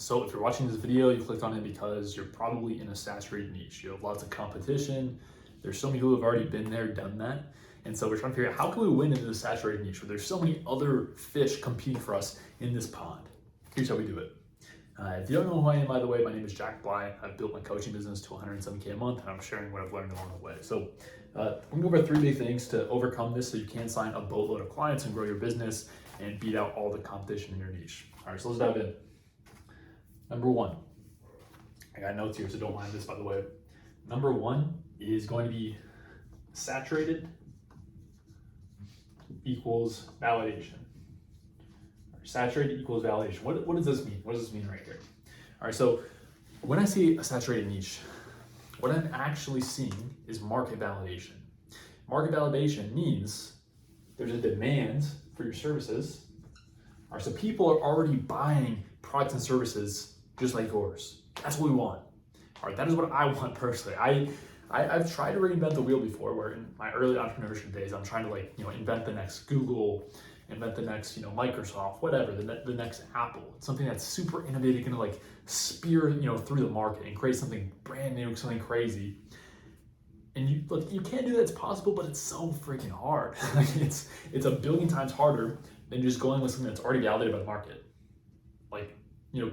So if you're watching this video, you clicked on it because you're probably in a saturated niche. You have lots of competition. There's so many people who have already been there, done that. And so we're trying to figure out how can we win in this saturated niche where there's so many other fish competing for us in this pond. Here's how we do it. If you don't know who I am, by the way, my name is Jack Bly. I've built my coaching business to 107K a month, and I'm sharing what I've learned along the way. So we're gonna go over 3 big things to overcome this so you can sign a boatload of clients and grow your business and beat out all the competition in your niche. All right, so let's dive in. Number 1, I got notes here, so don't mind this, by the way. Number 1 is going to be saturated equals validation. Saturated equals validation. What does this mean? What does this mean right here? All right, so when I see a saturated niche, what I'm actually seeing is market validation. Market validation means there's a demand for your services. All right, so people are already buying products and services just like yours. That's what we want. All right, that is what I want personally. I've tried to reinvent the wheel before, where in my early entrepreneurship days, I'm trying to invent the next Google, invent the next Microsoft, whatever, the next Apple. It's something that's super innovative, gonna spear through the market and create something brand new, something crazy. And you can't do that. It's possible, but it's so freaking hard. it's a billion times harder than just going with something that's already validated by the market,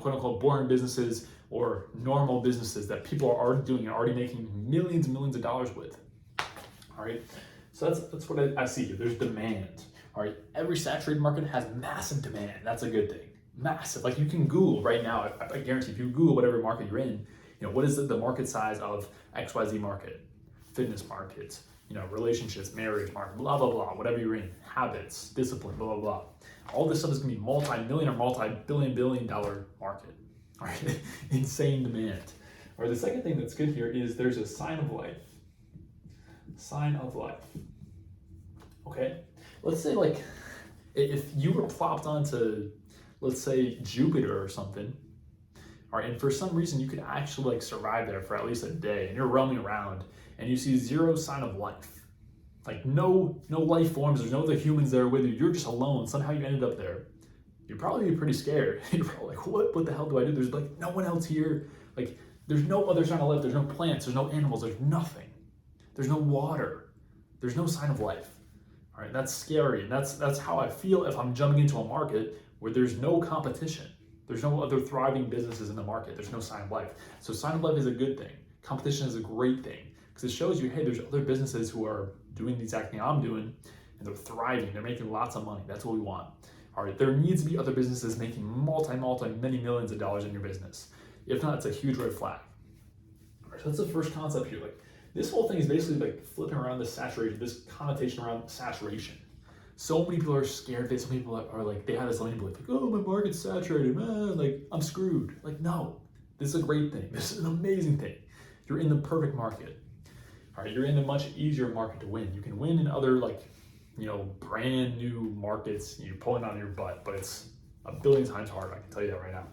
quote unquote boring businesses or normal businesses that people are already doing and already making millions and millions of dollars with. All right, so that's what I see here. There's demand. All right, every saturated market has massive demand. That's a good thing. Massive. Like you can Google right now. I guarantee if you Google whatever market you're in, what is the market size of XYZ market, fitness markets, relationships, marriage market, blah blah blah, whatever you're in, habits, discipline, blah blah blah. All this stuff is gonna be multi-million or multi-billion dollar market. All right, insane demand. Or the second thing that's good here is there's a sign of life. Sign of life. Okay, let's say if you were plopped onto, let's say, Jupiter or something, all right, and for some reason you could actually survive there for at least a day, and you're roaming around and you see zero sign of life. No life forms, there's no other humans there with you, you're just alone, somehow you ended up there. You'd probably be pretty scared. You're probably what the hell do I do? There's no one else here. There's no other sign of life, there's no plants, there's no animals, there's nothing. There's no water, there's no sign of life. All right, that's scary. And that's how I feel if I'm jumping into a market where there's no competition. There's no other thriving businesses in the market. There's no sign of life. So sign of life is a good thing. Competition is a great thing because it shows you, hey, there's other businesses who are doing the exact thing I'm doing and they're thriving. They're making lots of money. That's what we want. All right, there needs to be other businesses making many millions of dollars in your business. If not, it's a huge red flag. All right, so that's the first concept here. This whole thing is basically flipping around this saturation, this connotation around saturation. So many people are scared. Some people are they have this limiting belief, oh, my market's saturated, man, I'm screwed. No, this is a great thing. This is an amazing thing. You're in the perfect market. All right, you're in a much easier market to win. You can win in other brand new markets. You're pulling on your butt, but it's a billion times harder. I can tell you that right now.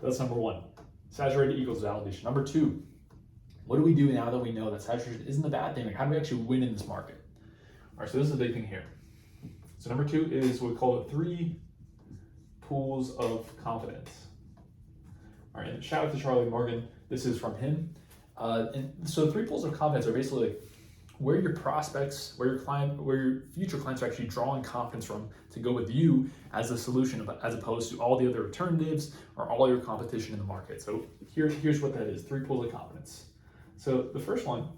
That's number 1. Saturated equals validation. Number 2, what do we do now that we know that saturation isn't a bad thing? How do we actually win in this market? All right, so this is a big thing here. So number 2 is what we call it 3 pools of confidence. All right, and shout out to Charlie Morgan. This is from him. And so 3 pools of confidence are basically where your prospects, where your future clients are actually drawing confidence from to go with you as a solution, as opposed to all the other alternatives or all your competition in the market. So here's what that is: 3 pools of confidence. So the first one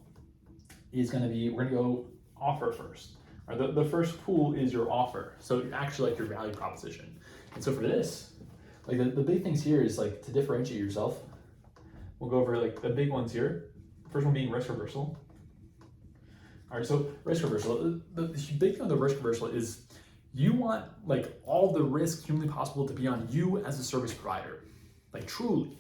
is going to be, we're going to go offer first. All right, the first pool is your offer. So actually your value proposition. And so for this, the big things here is to differentiate yourself. We'll go over the big ones here. First one being risk reversal. All right, so risk reversal. The big thing with the risk reversal is you want all the risk humanly possible to be on you as a service provider. Truly.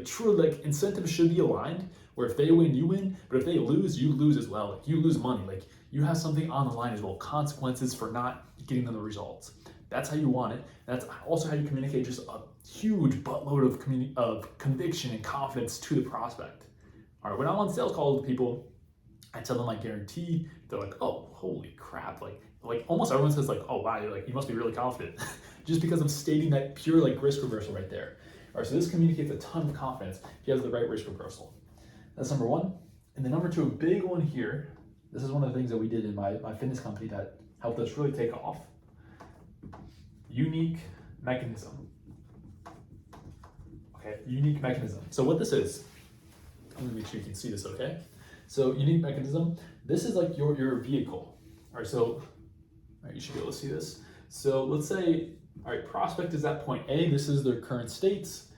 Truly, incentives should be aligned where if they win, you win, but if they lose, you lose as well. You lose money. You have something on the line as well, consequences for not getting them the results. That's how you want it. That's also how you communicate just a huge buttload of conviction and confidence to the prospect. All right, when I'm on sales calls with people, I tell them I guarantee. They're oh, holy crap! Almost everyone says oh wow, you must be really confident, just because I'm stating that pure risk reversal right there. All right, so this communicates a ton of confidence if he has the right risk reversal. That's number one. And then number two, a big one here, this is one of the things that we did in my fitness company that helped us really take off. Unique mechanism. Okay, unique mechanism. So what this is, I'm gonna make sure you can see this, okay? So unique mechanism, this is like your vehicle. All right, so all right, you should be able to see this. So let's say, all right, prospect is at point A, this is their current states,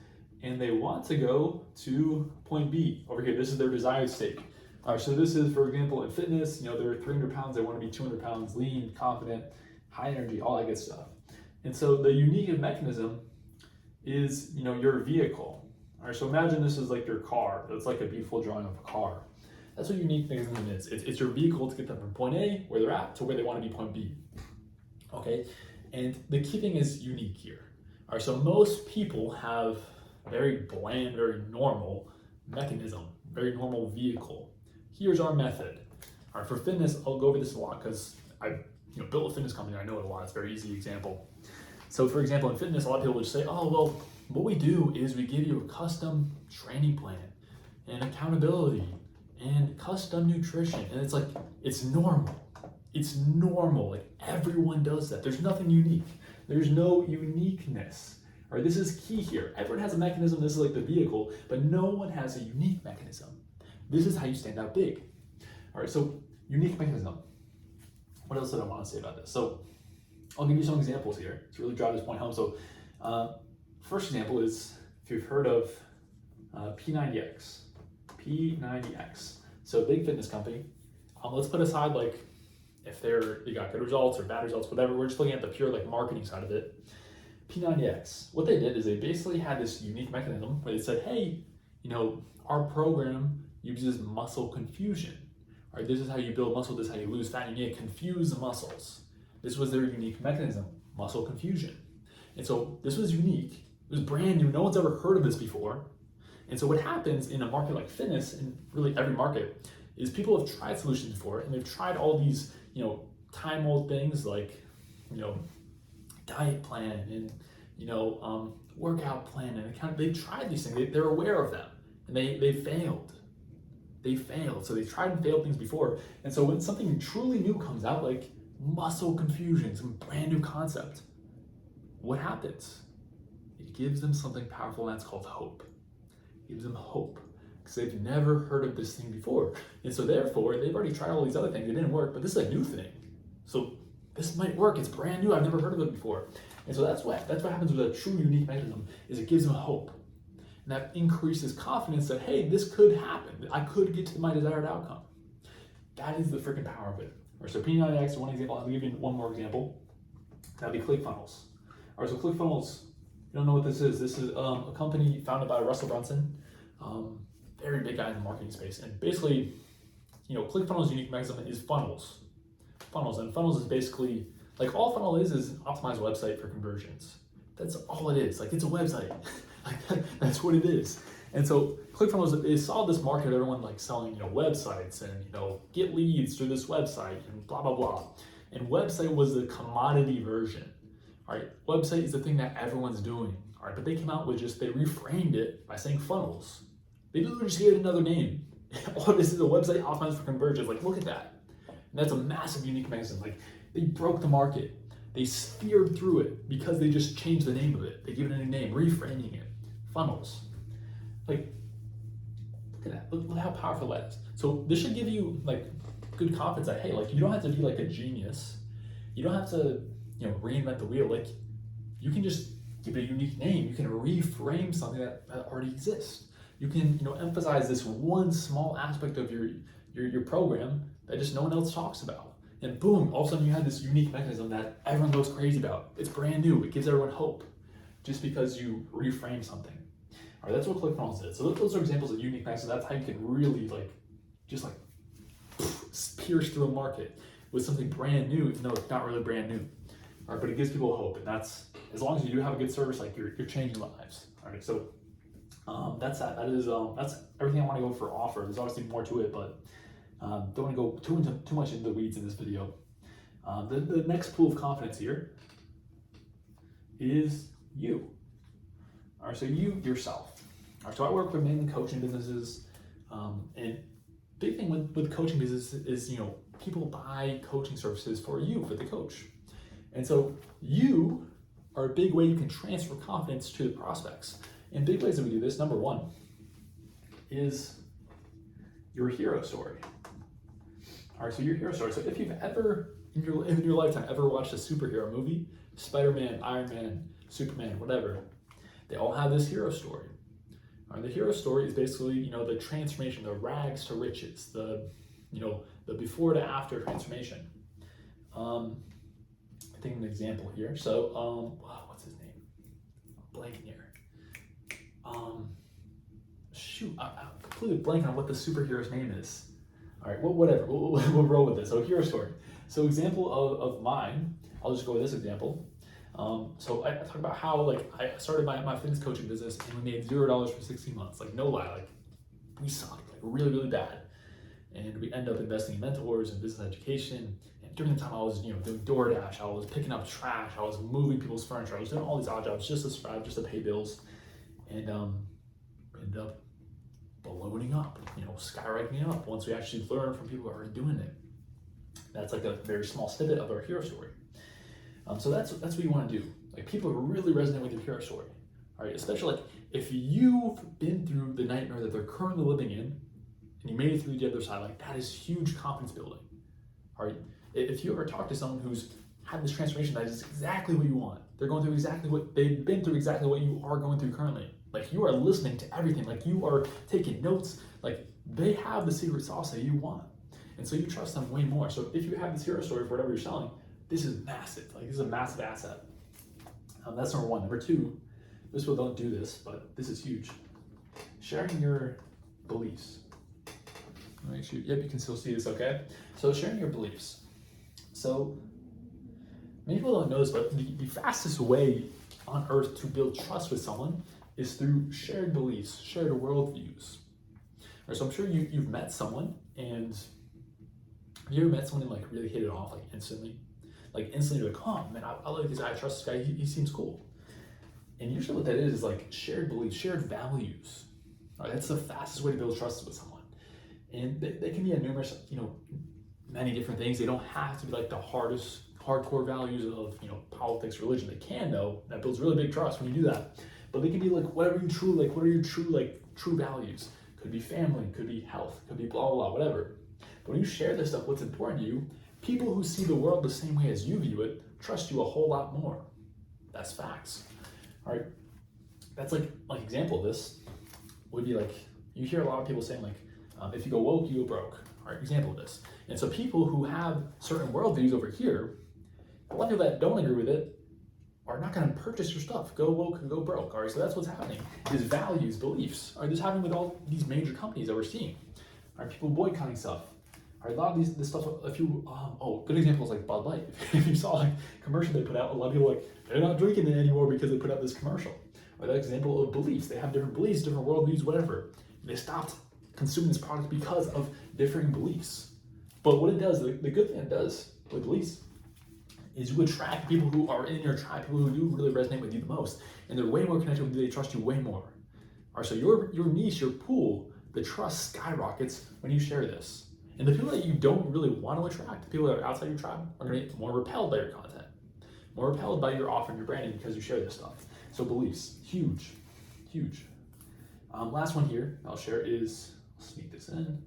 and they want to go to point B. Over here, this is their desired state. All right, so this is, for example, in fitness, they're 300 pounds, they want to be 200 pounds, lean, confident, high energy, all that good stuff. And so the unique mechanism is, your vehicle. All right, so imagine this is like your car. It's like a beautiful drawing of a car. That's what unique mechanism is. It's your vehicle to get them from point A, where they're at, to where they want to be point B. Okay, and the key thing is unique here. All right, so most people have very bland, very normal mechanism, very normal vehicle. Here's our method. All right, for fitness, I'll go over this a lot because I built a fitness company. I know it a lot. It's a very easy example. So for example, in fitness, a lot of people would say, oh, well, what we do is we give you a custom training plan and accountability and custom nutrition. And it's like, it's normal. It's normal. Like everyone does that. There's nothing unique. There's no uniqueness. All right, this is key here. Everyone has a mechanism. This is like the vehicle, but no one has a unique mechanism. This is how you stand out big. All right, so unique mechanism. What else did I want to say about this? So I'll give you some examples here to really drive this point home. So first example is if you've heard of P90X. P90X. So big fitness company. Let's put aside like if they got good results or bad results, whatever. We're just looking at the pure like marketing side of it. P90X. What they did is they basically had this unique mechanism where they said, hey, our program uses muscle confusion. All right, this is how you build muscle, this is how you lose fat. You need to confuse the muscles. This was their unique mechanism, muscle confusion. And so this was unique. It was brand new. No one's ever heard of this before. And so what happens in a market like fitness, and really every market, is people have tried solutions before, and they've tried all these, time old things like, diet plan and, workout plan and they've tried these things. They're aware of them, and they failed. They failed. So they tried and failed things before. And so when something truly new comes out, like muscle confusion, some brand new concept, what happens? It gives them something powerful, and that's called hope. It gives them hope because they've never heard of this thing before. And so therefore, they've already tried all these other things. It didn't work, but this is a new thing. So this might work. It's brand new. I've never heard of it before. And so that's what happens with a true unique mechanism is it gives them hope. And that increases confidence that, hey, this could happen. I could get to my desired outcome. That is the freaking power of it. All right, so P90X is one example. I'll give you one more example. That'd be ClickFunnels. All right, so ClickFunnels, you don't know what this is. This is a company founded by Russell Brunson, very big guy in the marketing space. And basically, ClickFunnels' unique mechanism is funnels. And funnels is basically, like all funnel is an optimized website for conversions. That's all it is. Like it's a website. That's what it is. And so ClickFunnels, they saw this market, everyone like selling, websites and, get leads through this website and blah, blah, blah. And website was the commodity version. All right, website is the thing that everyone's doing. All right, but they came out with they reframed it by saying funnels. They literally just gave it another name. Oh, this is a website optimized for conversions. Like, look at that. And that's a massive unique mechanism. Like, they broke the market. They speared through it because they just changed the name of it. They gave it a new name, reframing it. Funnels. Like, look at that. Look how powerful that is. So this should give you like good confidence that, hey, like you don't have to be like a genius. You don't have to, reinvent the wheel. Like you can just give it a unique name. You can reframe something that already exists. You can, emphasize this one small aspect of your program that just no one else talks about. And boom, all of a sudden you have this unique mechanism that everyone goes crazy about. It's brand new. It gives everyone hope just because you reframe something. All right, that's what ClickFunnels did. So those are examples of unique mechanisms. That's how you can really pierce through a market with something brand new, even though it's not really brand new. All right, but it gives people hope, and that's as long as you do have a good service, like you're changing lives. All right, so that's that. That's everything I want to go for offer. There's obviously more to it, but don't want to go too much into the weeds in this video. The next pool of confidence here is you. All right, so you yourself. All right, so I work with mainly coaching businesses, and big thing with coaching business is, you know, people buy coaching services for you, for the coach. And so you are a big way you can transfer confidence to the prospects. And big ways that we do this, number one, is your hero story. All right, so your hero story. So if you've ever, in your lifetime, ever watched a superhero movie, Spider-Man, Iron Man, Superman, whatever, they all have this hero story. All right, the hero story is basically, you know, the transformation, the rags to riches, the, you know, the before to after transformation. I think an example here. So, what's his name? I'm blanking here. I'm completely blanking on what the superhero's name is. All right, well, whatever. We'll roll with this. So, hero story. So, example of mine. I'll just go with this example. So I talk about how, like, I started my fitness coaching business and we made $0 for 16 months. Like, no lie, like, we sucked, like, really, really bad. And we end up investing in mentors and business education. And during the time I was, you know, doing DoorDash, I was picking up trash, I was moving people's furniture, I was doing all these odd jobs just to survive, just to pay bills. And ended up ballooning up, you know, skyrocketing up once we actually learned from people who are already doing it. That's like a very small snippet of our hero story. So that's what you want to do. Like, people who really resonate with your hero story. All right, especially like if you've been through the nightmare that they're currently living in, and you made it through the other side, like, that is huge confidence building. All right, if you ever talk to someone who's had this transformation, that is exactly what you want. They're going through exactly what they've been through, exactly what you are going through currently. Like, you are listening to everything. Like, you are taking notes. Like, they have the secret sauce that you want, and so you trust them way more. So if you have this hero story for whatever you're selling, this is massive. Like, this is a massive asset. That's number one. Number two, most people don't do this, but this is huge. Sharing your beliefs. Make sure, yep, you can still see this, okay? So sharing your beliefs. So many people don't know this, but the fastest way on earth to build trust with someone is through shared beliefs, shared worldviews. Right, so I'm sure you've met someone, and have you ever met someone and, like, really hit it off, like, instantly? Like, instantly you're like, oh man, I like this guy, I trust this guy, he seems cool. And usually what that is like shared beliefs, shared values. Right? That's the fastest way to build trust with someone. And they can be a numerous, you know, many different things. They don't have to be like the hardcore values of, you know, politics, religion. They can, though. That builds really big trust when you do that. But they can be like whatever you truly like. What are your true values? Could be family, could be health, could be blah blah blah, whatever. But when you share this stuff, what's important to you, people who see the world the same way as you view it trust you a whole lot more. That's facts. All right. That's like example of this would be like, you hear a lot of people saying, like, if you go woke, you go broke. All right, example of this. And so people who have certain worldviews over here, a lot of people that don't agree with it are not going to purchase your stuff. Go woke and go broke. All right, so that's what's happening. These values, beliefs, are just happening with all these major companies that we're seeing. All right, people boycotting stuff. All right, a lot of this stuff. If you good examples like Bud Light. If you saw like commercial they put out, a lot of people are like, they're not drinking it anymore because they put out this commercial. Or that example of beliefs. They have different beliefs, different worldviews, whatever. They stopped consuming this product because of differing beliefs. But what it does, the good thing it does with beliefs, is you attract people who are in your tribe, people who do really resonate with you the most, and they're way more connected with you. They trust you way more. All right, so your niche, your pool, the trust skyrockets when you share this. And the people that you don't really want to attract, the people that are outside your tribe, are going to get more repelled by your content, more repelled by your offer and your branding because you share this stuff. So beliefs, huge, huge. Last one here I'll share is, I'll sneak this in,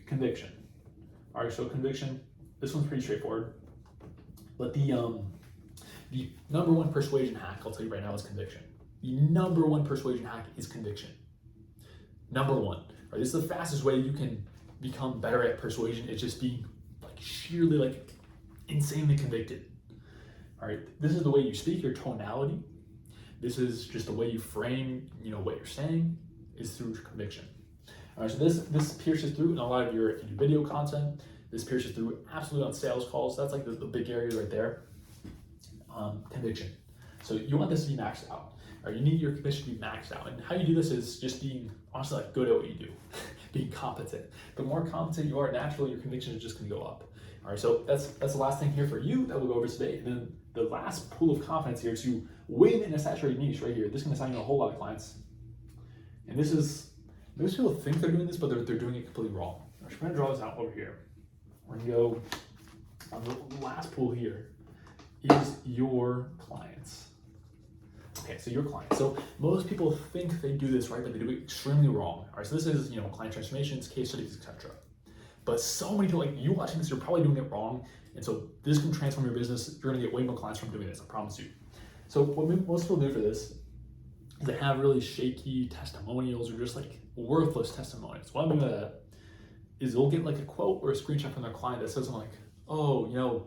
conviction. All right, so conviction, this one's pretty straightforward. But the number one persuasion hack, I'll tell you right now, is conviction. The number one persuasion hack is conviction. Number one. All right, this is the fastest way you can become better at persuasion. It's just being like sheerly like insanely convicted. All right, this is the way you speak, your tonality. This is just the way you frame, you know, what you're saying is through conviction. All right, so this pierces through in a lot of your video content. This pierces through absolutely on sales calls. That's like the big area right there. Conviction. So you want this to be maxed out. Or you need your conviction to be maxed out. And how you do this is just being honestly like good at what you do, being competent. The more competent you are, naturally your conviction is just going to go up. All right, so that's the last thing here for you that we'll go over today. And then the last pool of confidence here is to win in a saturated niche right here. This is going to sign you a whole lot of clients. And this is, most people think they're doing this, but they're doing it completely wrong. All right, so we're going to draw this out over here. We're going to go on the last pool here is your clients. Okay, so your clients. So most people think they do this right, but they do it extremely wrong. All right, so this is, client transformations, case studies, etc. But so many people, like you watching this, you're probably doing it wrong. And so this can transform your business. You're gonna get way more clients from doing this, I promise you. So what most people do for this is they have really shaky testimonials or just like worthless testimonials. What I mean by that is they'll get like a quote or a screenshot from their client that says something like, oh,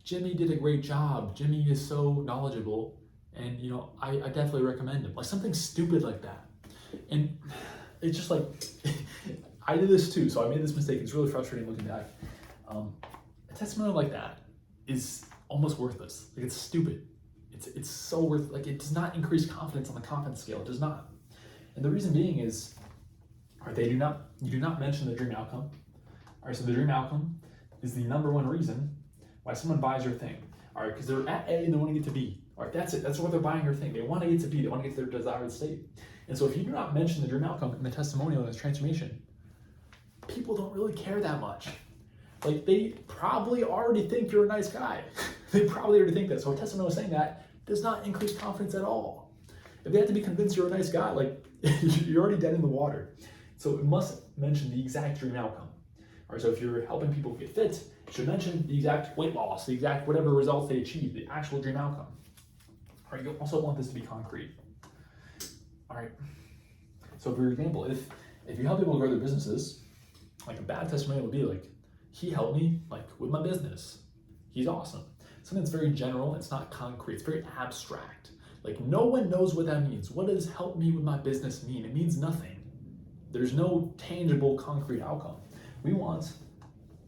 Jimmy did a great job. Jimmy is so knowledgeable. And I definitely recommend him. Like something stupid like that. And it's just like, I did this too, so I made this mistake. It's really frustrating looking back. A testimonial like that is almost worthless. Like it's stupid. It's so like it does not increase confidence on the confidence scale. It does not. And the reason being is, you do not mention the dream outcome. All right, so the dream outcome is the number one reason why someone buys your thing. All right, because they're at A and they want to get to B. All right, that's it. That's what they're buying your thing. They want to get to B. They want to get to their desired state. And so if you do not mention the dream outcome in the testimonial and the transformation, people don't really care that much. Like they probably already think you're a nice guy. They probably already think that. So a testimonial saying that does not increase confidence at all. If they have to be convinced you're a nice guy, like you're already dead in the water. So it must mention the exact dream outcome. All right, so if you're helping people get fit, it should mention the exact weight loss, the exact whatever results they achieve, the actual dream outcome. All right, you also want this to be concrete. All right, so for example, if you help people grow their businesses, like a bad testimonial would be like, he helped me like with my business. He's awesome. Something that's very general, it's not concrete, it's very abstract. Like no one knows what that means. What does help me with my business mean? It means nothing. There's no tangible concrete outcome.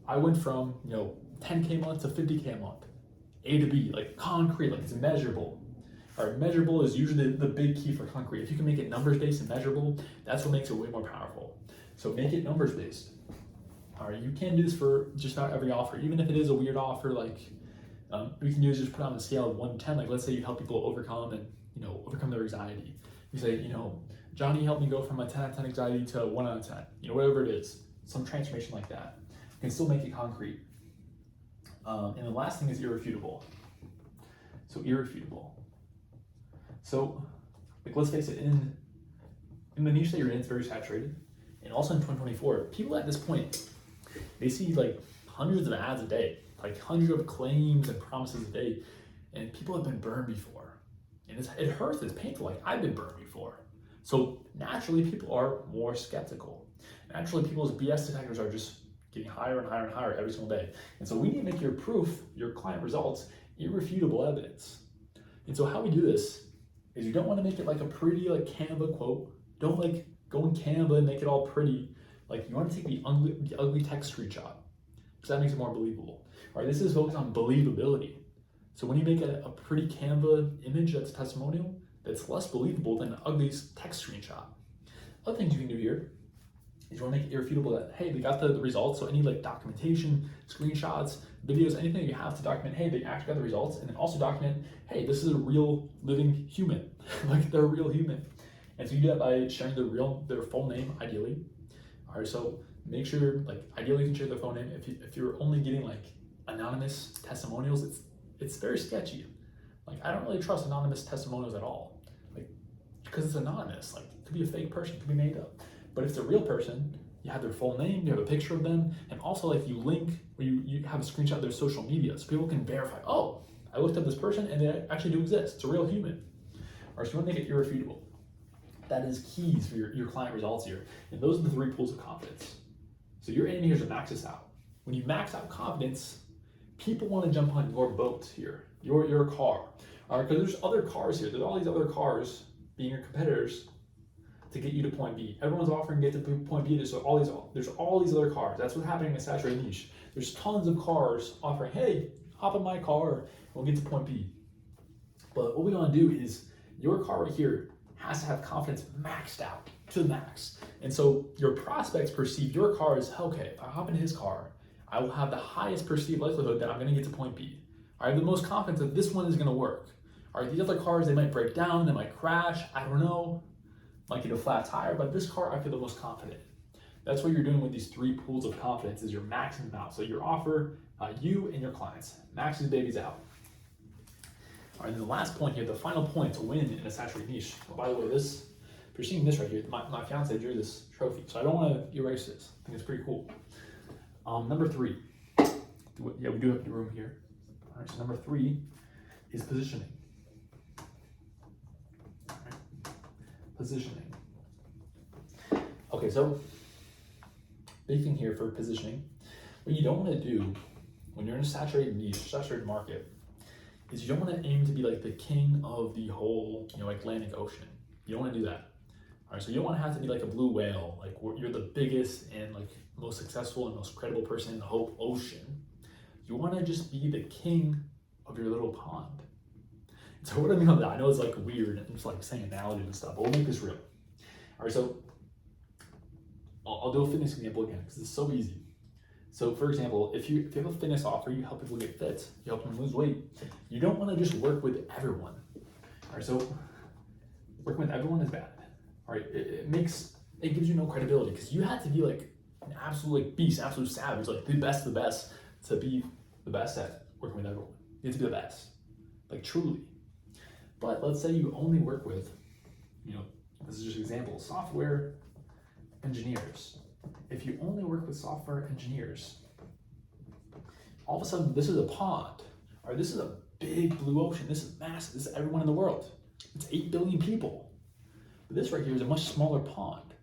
I went from 10K a month to 50K a month. A to B, like concrete, like it's measurable. All right, measurable is usually the big key for concrete. If you can make it numbers-based and measurable, that's what makes it way more powerful. So make it numbers-based. All right, you can do this for just about every offer, even if it is a weird offer. Like we can use just put on a scale of 1 to 10. Like let's say you help people overcome their anxiety. You say, Johnny helped me go from a 10 out of 10 anxiety to 1 out of 10. Whatever it is, some transformation like that. You can still make it concrete. And the last thing is irrefutable. So irrefutable. So, like, let's face it, in the niche that you're in, it's very saturated. And also in 2024, people at this point, they see like hundreds of ads a day, like hundreds of claims and promises a day, and people have been burned before. And it hurts, it's painful, like I've been burned before. So naturally, people are more skeptical. Naturally, people's BS detectors are just getting higher and higher and higher every single day. And so we need to make your proof, your client results, irrefutable evidence. And so how we do this is you don't want to make it like a pretty like Canva quote. Don't like go in Canva and make it all pretty. Like you want to take the ugly text screenshot because that makes it more believable. All right, this is focused on believability. So when you make a pretty Canva image that's testimonial, that's less believable than an ugly text screenshot. Other things you can do here is you want to make it irrefutable that, hey, they got the results. So any like documentation, screenshots, videos, anything that you have to document, hey, they actually got the results. And then also document, hey, this is a real living human. Like they're a real human. And so you do that by sharing their full name, ideally. All right, so make sure, like, ideally you can share their phone name. If you're only getting like anonymous testimonials, it's very sketchy. Like I don't really trust anonymous testimonials at all. Like, because it's anonymous. Like it could be a fake person, it could be made up. But if it's a real person, you have their full name, you have a picture of them, and also like you link, or you have a screenshot of their social media so people can verify, oh, I looked up this person and they actually do exist. It's a real human. All right, so you want to make it irrefutable. That is keys for your client results here. And those are the 3 pools of confidence. So your aim here is to max this out. When you max out confidence, people want to jump on your boat here, your car. All right, because there's other cars here. There's all these other cars being your competitors to get you to point B. Everyone's offering to get to point B. There's all these other cars. That's what's happening in a saturated niche. There's tons of cars offering, hey, hop in my car and we'll get to point B. But what we want to do is your car right here has to have confidence maxed out to the max. And so your prospects perceive your car as, okay, if I hop into his car, I will have the highest perceived likelihood that I'm going to get to point B. I have the most confidence that this one is going to work. All right, these other cars, they might break down, they might crash, I don't know, might get a flat tire, but this car I feel the most confident. That's what you're doing with these 3 pools of confidence is you're maxing them out. So your offer, you and your clients, max these babies out. All right, and the last point here, the final point to win in a saturated niche. Well, by the way, this, if you're seeing this right here, my fiance drew this trophy, so I don't want to erase this. I think it's pretty cool. Number 3, yeah, we do have the room here. All right, so number 3 is positioning. All right. Positioning. Okay, so big thing here for positioning. What you don't want to do when you're in a saturated niche, saturated market, is you don't want to aim to be like the king of the whole, Atlantic Ocean. You don't want to do that. All right, so you don't want to have to be like a blue whale, like you're the biggest and like most successful and most credible person in the whole ocean. You want to just be the king of your little pond. So what I mean by that, I know it's like weird and just like saying analogies and stuff, but we'll make this real. All right, so I'll do a fitness example again because it's so easy. So for example, if you have a fitness offer, you help people get fit, you help them lose weight. You don't want to just work with everyone. All right, so working with everyone is bad. All right, it gives you no credibility because you have to be like an absolute like beast, absolute savage, like the best of the best to be the best at working with everyone. You have to be the best, like truly. But let's say you only work with, this is just an example, software engineers. If you only work with software engineers, all of a sudden this is a pond, or this is a big blue ocean. This is massive. This is everyone in the world. It's 8 billion people. But this right here is a much smaller pond.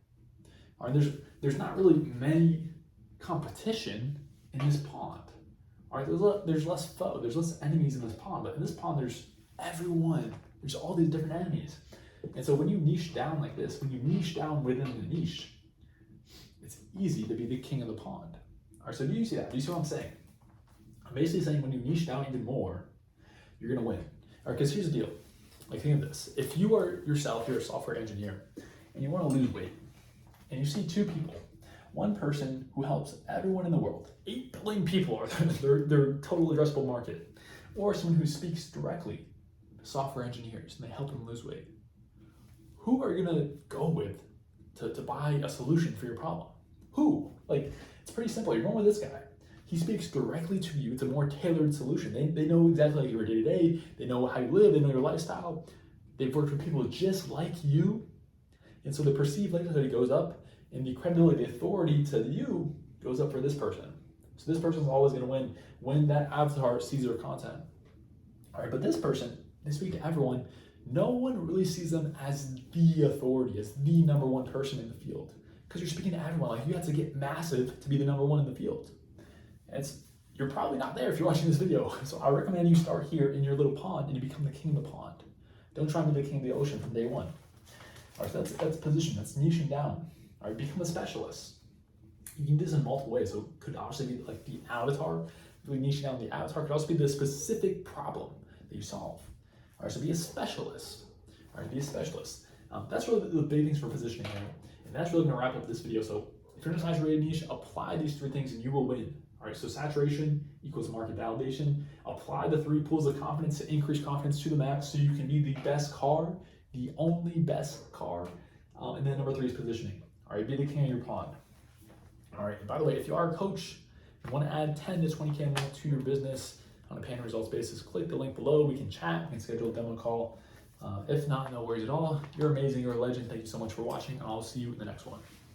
All right, there's not really many competition in this pond. All right, there's less foe, there's less enemies in this pond. But in this pond, there's everyone. There's all these different enemies. And so when you niche down like this, when you niche down within the niche, it's easy to be the king of the pond. All right, so do you see that? Do you see what I'm saying? I'm basically saying when you niche down even more, you're gonna win. All right, because here's the deal. Like think of this. If you are yourself, you're a software engineer, and you wanna lose weight, and you see 2 people, one person who helps everyone in the world, 8 billion people are their total addressable market, or someone who speaks directly to software engineers and they help them lose weight. Who are you gonna go with to buy a solution for your problem? Who? Like, it's pretty simple. You're going with this guy. He speaks directly to you. It's a more tailored solution. They know exactly like your day-to-day. They know how you live. They know your lifestyle. They've worked with people just like you. And so the perceived likelihood goes up, and the credibility, the authority to you goes up for this person. So this person's always going to win when that avatar sees their content. All right, but this person, they speak to everyone. No one really sees them as the authority, as the number one person in the field. Because you're speaking to everyone. Like, you have to get massive to be the number one in the field. And you're probably not there if you're watching this video. So I recommend you start here in your little pond and you become the king of the pond. Don't try and be the king of the ocean from day one. All right, so that's position, that's niching down. All right, become a specialist. You can do this in multiple ways. So it could obviously be like the avatar, really niching down the avatar. It could also be the specific problem that you solve. All right, so be a specialist. All right, be a specialist. That's really the big things for positioning there. And that's really gonna wrap up this video. So if you're in a saturated niche, apply these 3 things and you will win. All right, so saturation equals market validation. Apply the 3 pools of confidence to increase confidence to the max so you can be the best car, the only best car. And then number 3 is positioning. All right, be the king of your pond. All right, and by the way, if you are a coach, you want to add 10 to 20K a month to your business on a pay and results basis, click the link below. We can chat, we can schedule a demo call. If not, no worries at all. You're amazing, you're a legend. Thank you so much for watching, and I'll see you in the next one.